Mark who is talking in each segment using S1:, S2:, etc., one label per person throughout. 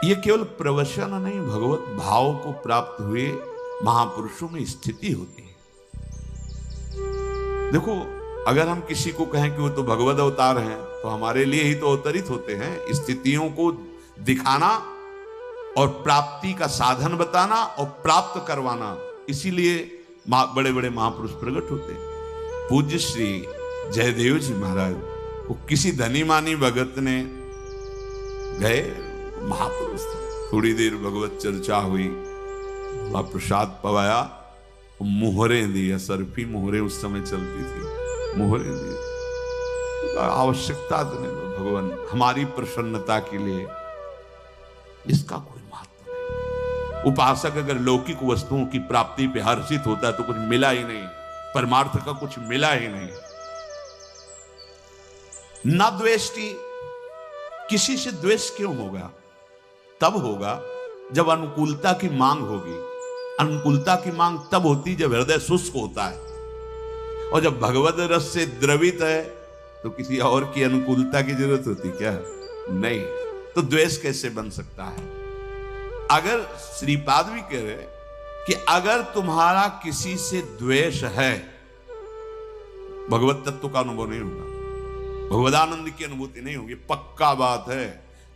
S1: ये केवल प्रवचन नहीं, भगवत भाव को प्राप्त हुए महापुरुषों में स्थिति होती है। देखो, अगर हम किसी को कहें कि वो तो भगवत अवतार हैं, तो हमारे लिए ही तो अवतरित होते हैं। स्थितियों को दिखाना और प्राप्ति का साधन बताना और प्राप्त करवाना, इसीलिए बड़े बड़े महापुरुष प्रकट होते हैं। पूज्य श्री जयदेव जी महाराज को किसी धनी मानी भगत ने गए, महापुरुष थे, थोड़ी देर भगवत चर्चा हुई, प्रसाद पवाया, मुहरें दी, सरफी मुहरें उस समय चलती थी, मुहरें दी। आवश्यकता तो नहीं, भगवान हमारी प्रसन्नता के लिए, इसका कोई महत्व नहीं। उपासक अगर लौकिक वस्तुओं की प्राप्ति पे हर्षित होता है तो कुछ मिला ही नहीं, परमार्थ का कुछ मिला ही नहीं। न द्वेष्टि, किसी से द्वेष क्यों होगा? तब होगा जब अनुकूलता की मांग होगी। अनुकूलता की मांग तब होती जब हृदय शुष्क होता है, और जब भगवत रस से द्रवित है तो किसी और की अनुकूलता की जरूरत होती क्या? नहीं। तो द्वेष कैसे बन सकता है? अगर श्रीपाद भी कह रहे कि अगर तुम्हारा किसी से द्वेष है, भगवत तत्व का अनुभव नहीं होगा, भगवदानंद की अनुभूति नहीं होगी। पक्का बात है,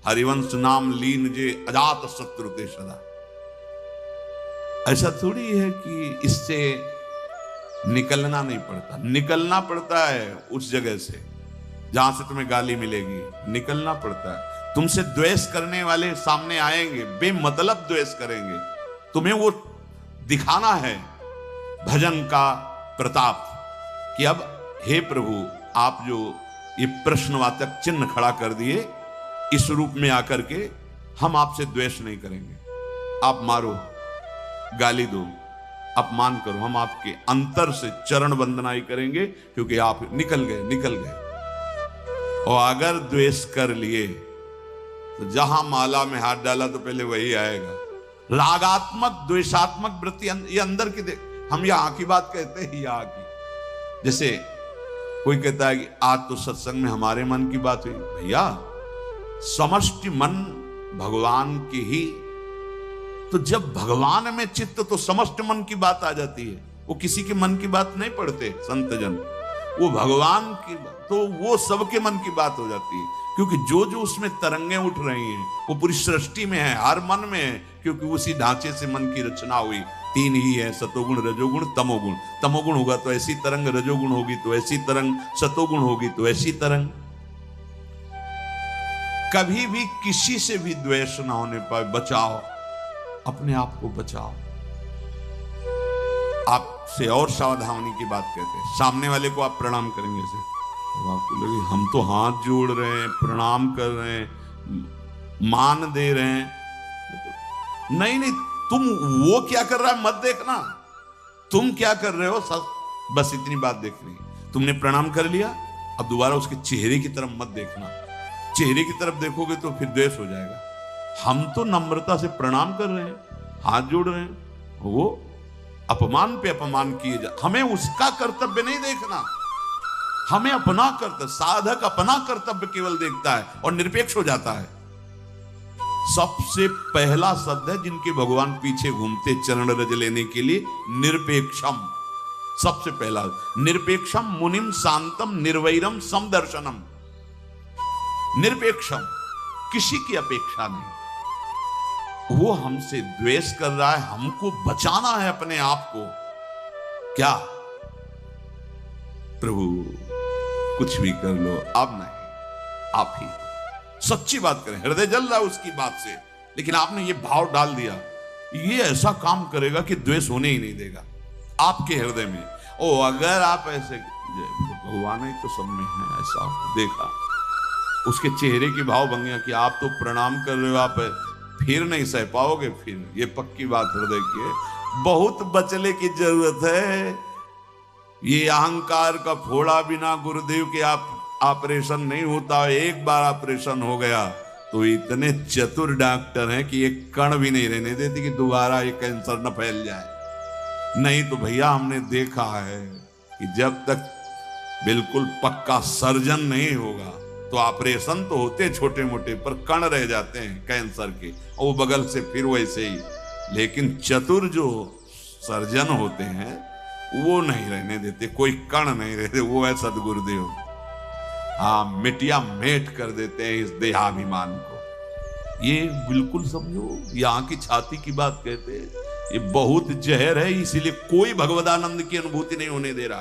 S1: हरिवंश नाम लीन जे अजात शत्रु ते सदा। ऐसा थोड़ी है कि इससे निकलना नहीं पड़ता, निकलना पड़ता है उस जगह से जहां से तुम्हें गाली मिलेगी, निकलना पड़ता है। तुमसे द्वेष करने वाले सामने आएंगे, बेमतलब द्वेष करेंगे, तुम्हें वो दिखाना है भजन का प्रताप कि अब हे प्रभु, आप जो ये प्रश्नवाचक चिन्ह खड़ा कर दिए, इस रूप में आकर के हम आपसे द्वेष नहीं करेंगे। आप मारो, गाली दो, अपमान करो, हम आपके अंतर से चरण वंदना ही करेंगे, क्योंकि आप निकल गए। और अगर द्वेष कर लिए तो जहां माला में हाथ डाला तो पहले वही आएगा। रागात्मक द्वेषात्मक वृत्ति, ये अंदर की हम यहां की बात कहते हैं, यहाँ की। जैसे कोई कहता है कि आज तो सत्संग में हमारे मन की बात हुई। भैया, समष्टि मन भगवान की ही, तो जब भगवान में चित्त तो समस्त मन की बात आ जाती है। वो किसी के मन की बात नहीं पढ़ते संत जन, वो भगवान की, तो वो सबके मन की बात हो जाती है, क्योंकि जो जो उसमें तरंगें उठ रही हैं वो पूरी सृष्टि में है, हर मन में है, क्योंकि उसी ढांचे से मन की रचना हुई। तीन ही है, सतोगुण रजोगुण तमोगुण। तमोगुण होगा तो ऐसी तरंग, रजोगुण होगी तो ऐसी तरंग, सतोगुण होगी तो ऐसी तरंग। कभी भी किसी से भी द्वेष ना होने पाए, बचाओ अपने आप को, बचाओ। आपसे और सावधानी की बात कहते हैं, सामने वाले को आप प्रणाम करेंगे से, तो आपको लगे हम तो हाथ जोड़ रहे हैं, प्रणाम कर रहे हैं, मान दे रहे हैं। नहीं नहीं, तुम वो क्या कर रहा है मत देखना, तुम क्या कर रहे हो, बस इतनी बात देखनी। तुमने प्रणाम कर लिया, अब दोबारा उसके चेहरे की तरफ मत देखना। चेहरे की तरफ देखोगे तो फिर द्वेष हो जाएगा। हम तो नम्रता से प्रणाम कर रहे हैं, हाथ जोड़ रहे हैं, वो अपमान पे अपमान किए जा, हमें उसका कर्तव्य नहीं देखना, हमें अपना कर्तव्य, साधक अपना कर्तव्य केवल देखता है और निरपेक्ष हो जाता है। सबसे पहला शब्द है जिनके भगवान पीछे घूमते चरण रज लेने के लिए, निरपेक्षम। सबसे पहला निरपेक्षम मुनिम शांतम निर्वैरम समदर्शनम। निरपेक्षम, किसी की अपेक्षा नहीं। वो हमसे द्वेष कर रहा है, हमको बचाना है अपने आप को। क्या प्रभु कुछ भी कर लो, अब नहीं, आप ही सच्ची बात करें, हृदय जल रहा है उसकी बात से, लेकिन आपने ये भाव डाल दिया, ये ऐसा काम करेगा कि द्वेष होने ही नहीं देगा आपके हृदय में। ओ अगर आप ऐसे, भगवान ही तो सब में है, ऐसा देखा उसके चेहरे की भाव भंगिया कि आप तो प्रणाम कर रहे हो, आप फिर नहीं सह पाओगे, फिर ये पक्की बात हृदय की है। बहुत बचने की जरूरत है। ये अहंकार का फोड़ा बिना गुरुदेव के आप ऑपरेशन नहीं होता। एक बार ऑपरेशन हो गया तो इतने चतुर डॉक्टर हैं कि एक कण भी नहीं रहने देती कि दोबारा ये कैंसर न फैल जाए। नहीं तो भैया हमने देखा है कि जब तक बिल्कुल पक्का सर्जन नहीं होगा तो ऑपरेशन तो होते छोटे मोटे, पर कण रह जाते हैं कैंसर के, और वो बगल से फिर वैसे ही। लेकिन चतुर जो सर्जन होते हैं वो नहीं रहने देते, कोई कण नहीं रहते, वो है सदगुरुदेव। हाँ, मिटिया मेट कर देते हैं इस देहाभिमान को। ये बिल्कुल समझो, यहाँ की छाती की बात कहते हैं, ये बहुत जहर है। इसीलिए कोई भगवदानंद की अनुभूति नहीं होने दे रहा,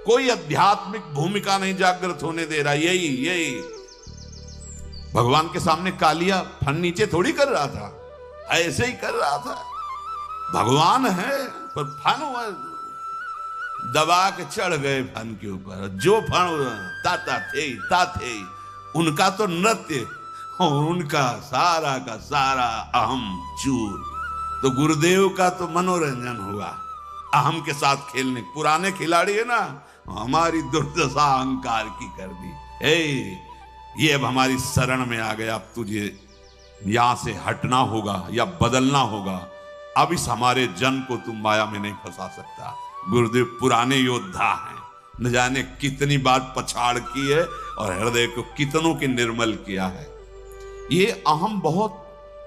S1: कोई आध्यात्मिक भूमिका नहीं जागृत होने दे रहा। यही भगवान के सामने कालिया फन नीचे थोड़ी कर रहा था, ऐसे ही कर रहा था। भगवान है पर फन दबा के चढ़ गए फन के ऊपर, जो फन ताते उनका तो नृत्य और उनका सारा का सारा अहम चूर। तो गुरुदेव का तो मनोरंजन हुआ अहम के साथ खेलने। पुराने खिलाड़ी है ना, हमारी दुर्दशा अहंकार की कर दी। ये अब हमारी शरण में आ गया, अब तुझे यहां से हटना होगा या बदलना होगा। अब इस हमारे जन को तुम माया में नहीं फंसा सकता। गुरुदेव पुराने योद्धा हैं, न जाने कितनी बार पछाड़ की है और हृदय को कितनों के निर्मल किया है। ये अहम बहुत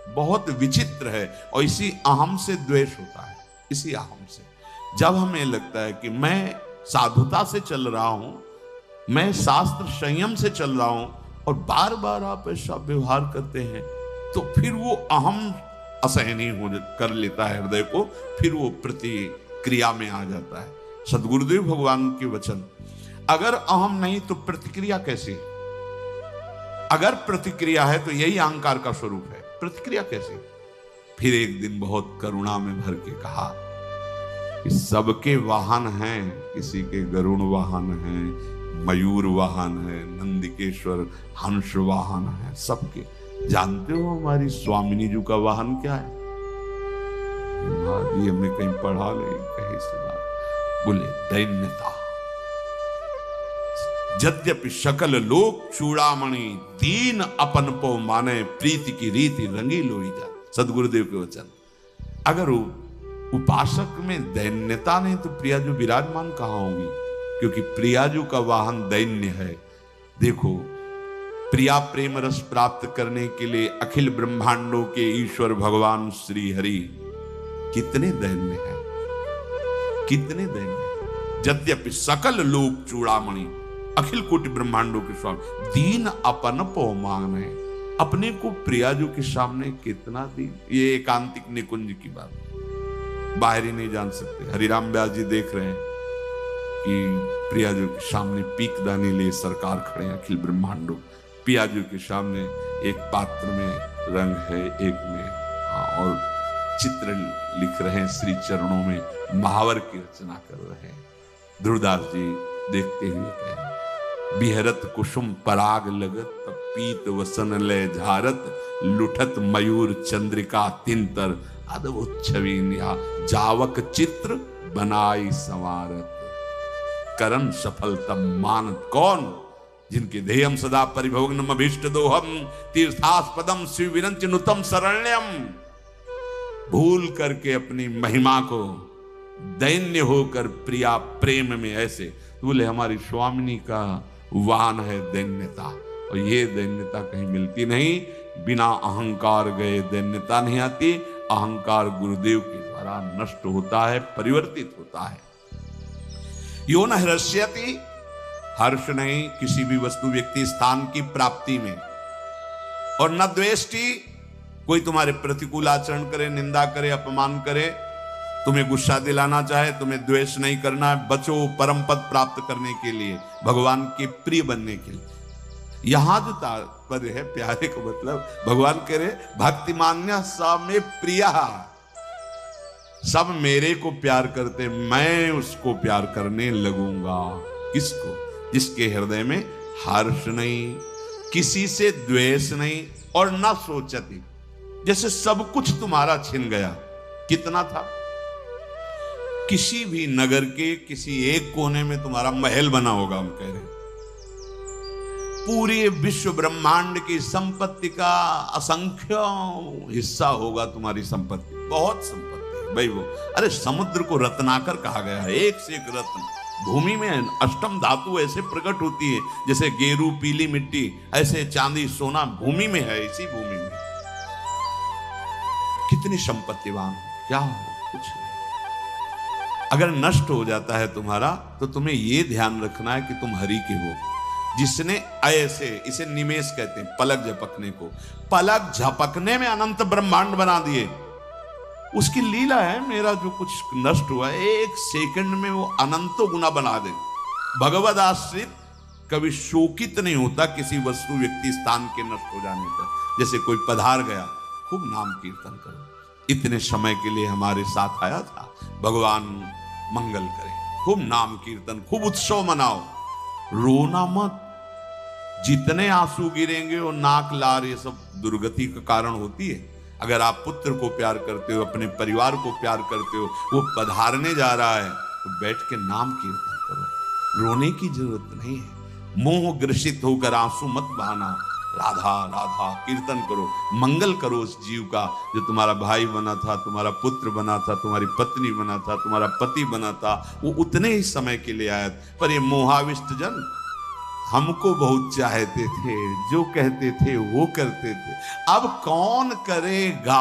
S1: बहुत विचित्र है, और इसी अहम से द्वेष होता है। इसी अहम से जब हमें लगता है कि मैं साधुता से चल रहा हूं, मैं शास्त्र संयम से चल रहा हूं, और बार बार आप ऐसा व्यवहार करते हैं, तो फिर वो अहम असहनीय हो कर लेता है हृदय को, फिर वो प्रतिक्रिया में आ जाता है। सदगुरुदेव भगवान के वचन, अगर अहम नहीं तो प्रतिक्रिया कैसी? अगर प्रतिक्रिया है तो यही अहंकार का स्वरूप है। प्रतिक्रिया कैसी? फिर एक दिन बहुत करुणा में भर के कहा कि सबके वाहन हैं, किसी के गरुड़ वाहन है, मयूर वाहन है, नंदिकेश्वर हंस वाहन है, सबके। जानते हो हमारी स्वामिनी जी का वाहन क्या है? जी हमने कहीं पढ़ा नहीं, कहीं सुना, बोले दैन्यता। यद्यपि सकल लोक चूड़ामणि, दीन अपन पो माने, प्रीति की रीति रंगी लोई जा। सदगुरुदेव के वचन। अगर उपासक में दैन्यता नहीं तो प्रियाजू विराजमान कहां होंगी? क्योंकि प्रियाजू का वाहन दैन्य है। देखो, प्रिया प्रेम रस प्राप्त करने के लिए अखिल ब्रह्मांडों के ईश्वर भगवान श्री हरि कितने दैन्य हैं, कितने दैन्य। यद्यपि सकल लोक चूड़ामणि, अखिल कोटि ब्रह्मांडों के स्वामी, दीन अपन पो मांगने, अपने को प्रियाजू के सामने कितना दीन। ये एकांतिक निकुंज की बात, बाहरी नहीं जान सकते। हरिराम व्यास जी देख रहे हैं कि प्रियाजू के सामने पीकदानी ले सरकार खड़े हैं अखिल ब्रह्मांडों। प्रियाजू के सामने एक पात्र में रंग है, एक में और चित्र लिख रहे हैं, श्री चरणों में महावर की रचना कर रहे हैं। ध्रुवदास जी देखते हुए कह रहे, बिहरत कुसुम पराग लगत, पीत वसन ले झारत, लुठत मयूर चंद्रिका तिंतर, अद्भुत छवि निहा, जावक चित्र बनाई संवारत, करन सफल तब मानत। कौन? जिनके ध्येयम सदा परिभवग्नम अभीष्ट दोहम, तीर्थास्पदम शिव विरंच नुतम शरण्यम। भूल करके अपनी महिमा को दैन्य होकर प्रिया प्रेम में ऐसे। तो बोले हमारी स्वामिनी का वाहन है दैन्यता, और ये दैन्यता कहीं मिलती नहीं। बिना अहंकार गए दैन्यता नहीं आती। अहंकार गुरुदेव के द्वारा नष्ट होता है, परिवर्तित होता है। यो न हृष्यति, हर्ष नहीं किसी भी वस्तु व्यक्ति स्थान की प्राप्ति में, और न द्वेष्टि, कोई तुम्हारे प्रतिकूल आचरण करे, निंदा करे, अपमान करे, तुम्हें गुस्सा दिलाना चाहे, तुम्हें द्वेष नहीं करना है। बचो परम पद प्राप्त करने के लिए, भगवान के प्रिय बनने के लिए। यहां जो तात्पर्य है प्यारे का मतलब, भगवान कह रहे भक्ति मान्य सा में प्रिया, सब मेरे को प्यार करते, मैं उसको प्यार करने लगूंगा। किसको? जिसके हृदय में हर्ष नहीं, किसी से द्वेष नहीं, और ना सोचती। जैसे सब कुछ तुम्हारा छिन गया। कितना था? किसी भी नगर के किसी एक कोने में तुम्हारा महल बना होगा, हम कह रहे, पूरे विश्व ब्रह्मांड की संपत्ति का असंख्य हिस्सा होगा तुम्हारी संपत्ति। बहुत संपत्ति है भाई वो। अरे समुद्र को रत्नाकर कहा गया है, एक से एक रत्न, भूमि में अष्टम धातु ऐसे प्रकट होती है, जैसे गेरू पीली मिट्टी, ऐसे चांदी सोना भूमि में है। इसी भूमि में कितनी संपत्तिवान हो, क्या हो, कुछ नहीं। अगर नष्ट हो जाता है तुम्हारा, तो तुम्हें यह ध्यान रखना है कि तुम हरि के हो। जिसने ऐसे, इसे निमेष कहते हैं, पलक झपकने को, पलक झपकने में अनंत ब्रह्मांड बना दिए, उसकी लीला है। मेरा जो कुछ नष्ट हुआ है, एक सेकंड में वो अनंतों गुना बना दे। भगवद आश्रित कभी शोकित नहीं होता किसी वस्तु व्यक्ति स्थान के नष्ट हो जाने पर। जैसे कोई पधार गया, खूब नाम कीर्तन करो। इतने समय के लिए हमारे साथ आया था, भगवान मंगल करे, खूब नाम कीर्तन, खूब उत्सव मनाओ, रोना मत। जितने आंसू गिरेंगे और नाक लार, ये सब दुर्गति का कारण होती है। अगर आप पुत्र को प्यार करते हो, अपने परिवार को प्यार करते हो, वो पधारने जा रहा है, तो बैठ के नाम कीर्तन करो, रोने की जरूरत नहीं है। मोह ग्रसित होकर आंसू मत बहाना, राधा राधा कीर्तन करो, मंगल करो उस जीव का जो तुम्हारा भाई बना था, तुम्हारा पुत्र बना था, तुम्हारी पत्नी बना था, तुम्हारा पति बना था। वो उतने ही समय के लिए आया, पर ये मोहाविष्ट जन हमको बहुत चाहते थे, जो कहते थे वो करते थे, अब कौन करेगा।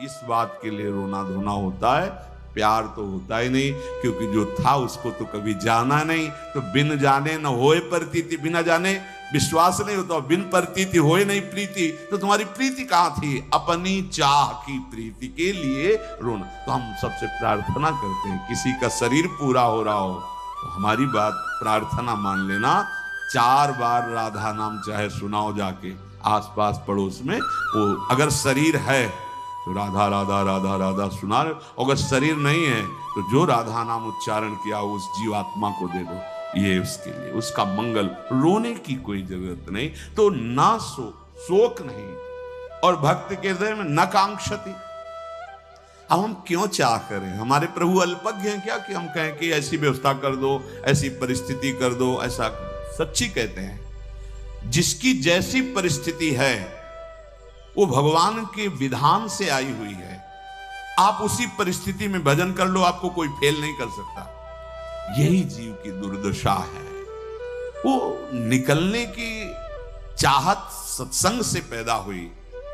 S1: इस बात के लिए रोना धोना होता है, प्यार तो होता ही नहीं, क्योंकि जो था उसको तो कभी जाना नहीं। तो बिन जाने न होए प्रतीति, बिना जाने विश्वास नहीं होता, बिन प्रतीति होए नहीं प्रीति। तो तुम्हारी प्रीति कहां थी? अपनी चाह की प्रीति के लिए रोना। तो हम सबसे प्रार्थना करते हैं, किसी का शरीर पूरा हो रहा हो तो हमारी बात प्रार्थना मान लेना, 4 बार राधा नाम चाहे सुनाओ जाके आसपास पड़ोस में। वो अगर शरीर है तो राधा राधा राधा राधा सुना रहे, अगर शरीर नहीं है तो जो राधा नाम उच्चारण किया उस जीवात्मा को दे दो, ये उसके लिए, उसका मंगल। रोने की कोई जरूरत नहीं। तो ना शोक नहीं, और भक्त के हृदय में न कांक्षति। अब हम क्यों चाह करें? हमारे प्रभु अल्पज्ञ हैं क्या कि हम कहें कि ऐसी व्यवस्था कर दो, ऐसी परिस्थिति कर दो, ऐसा। सच्ची कहते हैं, जिसकी जैसी परिस्थिति है वो भगवान के विधान से आई हुई है। आप उसी परिस्थिति में भजन कर लो, आपको कोई फेल नहीं कर सकता। यही जीव की दुर्दशा है। वो निकलने की चाहत सत्संग से पैदा हुई,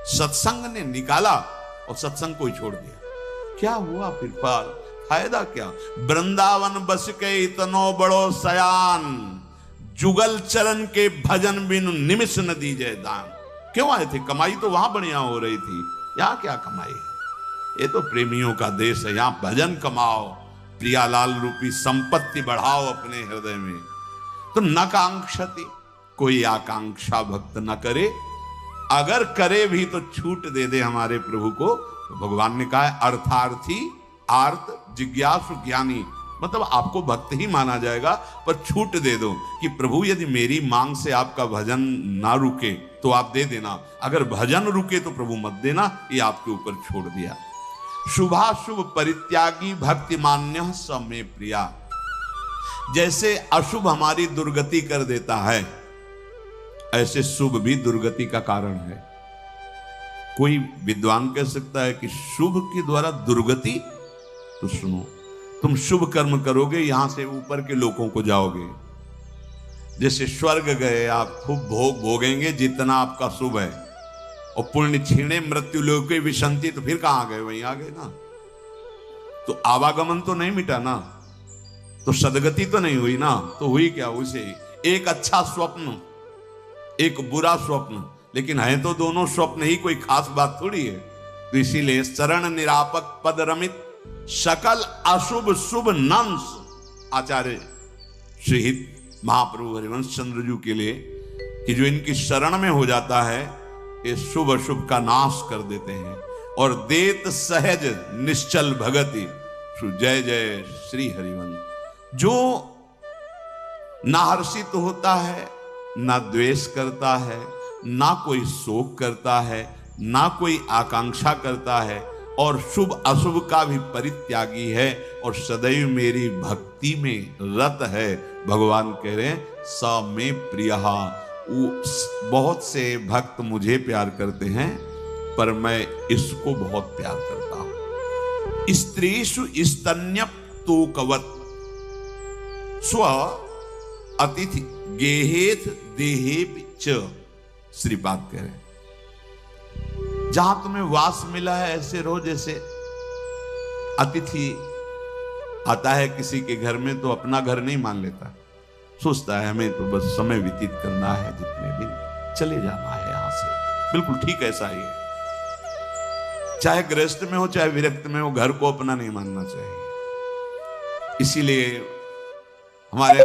S1: सत्संग ने निकाला और सत्संग को ही छोड़ दिया। क्या हुआ फिर? फायदा क्या? वृंदावन बस के इतनो बड़ो सयान, जुगल चरण के भजन बिनु निमिष न दीजे दान। क्यों आए थे? कमाई तो वहां बढ़िया हो रही थी, यहां क्या कमाई है? ये तो प्रेमियों का देश है, यहां भजन कमाओ, प्रियालाल रूपी संपत्ति बढ़ाओ अपने हृदय में। तो न कांक्षति, कोई आकांक्षा भक्त न करे, अगर करे भी तो छूट दे दे हमारे प्रभु को। तो भगवान ने कहा है, अर्थार्थी आर्त जिज्ञासु ज्ञानी, मतलब आपको भक्त ही माना जाएगा, पर छूट दे दो कि प्रभु यदि मेरी मांग से आपका भजन ना रुके तो आप दे देना, अगर भजन रुके तो प्रभु मत देना। ये आपके ऊपर छोड़ दिया। शुभाशुभ परित्यागी भक्ति मान्य समय प्रिया। जैसे अशुभ हमारी दुर्गति कर देता है, ऐसे शुभ भी दुर्गति का कारण है। कोई विद्वान कह सकता है कि शुभ के द्वारा दुर्गति? तो सुनो, तुम शुभ कर्म करोगे, यहां से ऊपर के लोगों को जाओगे। जैसे स्वर्ग गए आप, खूब भोग भोगेंगे जितना आपका शुभ है, और पुण्य छीणे मृत्यु लोक के विशंति, तो फिर कहां गए? वहीं आ गए ना। तो आवागमन तो नहीं मिटा ना, तो सदगति तो नहीं हुई ना। तो हुई क्या? उसे एक अच्छा स्वप्न, एक बुरा स्वप्न, लेकिन है तो दोनों स्वप्न ही, कोई खास बात थोड़ी है। तो इसीलिए शरण निरापक पद रमित, सकल अशुभ शुभ नंस। आचार्य श्रीहित महाप्रभु हरिवंश चंद्र जी के लिए कि जो इनकी शरण में हो जाता है, ये शुभ अशुभ का नाश कर देते हैं। और देत सहज निश्चल भगति, जय जय श्री हरिवंश। जो ना हर्षित होता है, ना द्वेष करता है, ना कोई शोक करता है, ना कोई आकांक्षा करता है, और शुभ अशुभ का भी परित्यागी है, और सदैव मेरी भक्ति में रत है। भगवान कह रहे हैं, स में प्रियः। बहुत से भक्त मुझे प्यार करते हैं, पर मैं इसको बहुत प्यार करता हूं। स्त्रीषु स्तन्यप्तोकवत् स्व अतिथि गेहेत देहे च, श्रीपाद कह रहे जहां तुम्हें वास मिला है ऐसे रहो जैसे अतिथि आता है किसी के घर में तो अपना घर नहीं मान लेता, सोचता है हमें तो बस समय व्यतीत करना है, जितने दिन चले जाना है यहां से। बिल्कुल ठीक ऐसा ही है, चाहे गृहस्थ में हो चाहे विरक्त में हो, घर को अपना नहीं मानना चाहिए। इसीलिए हमारे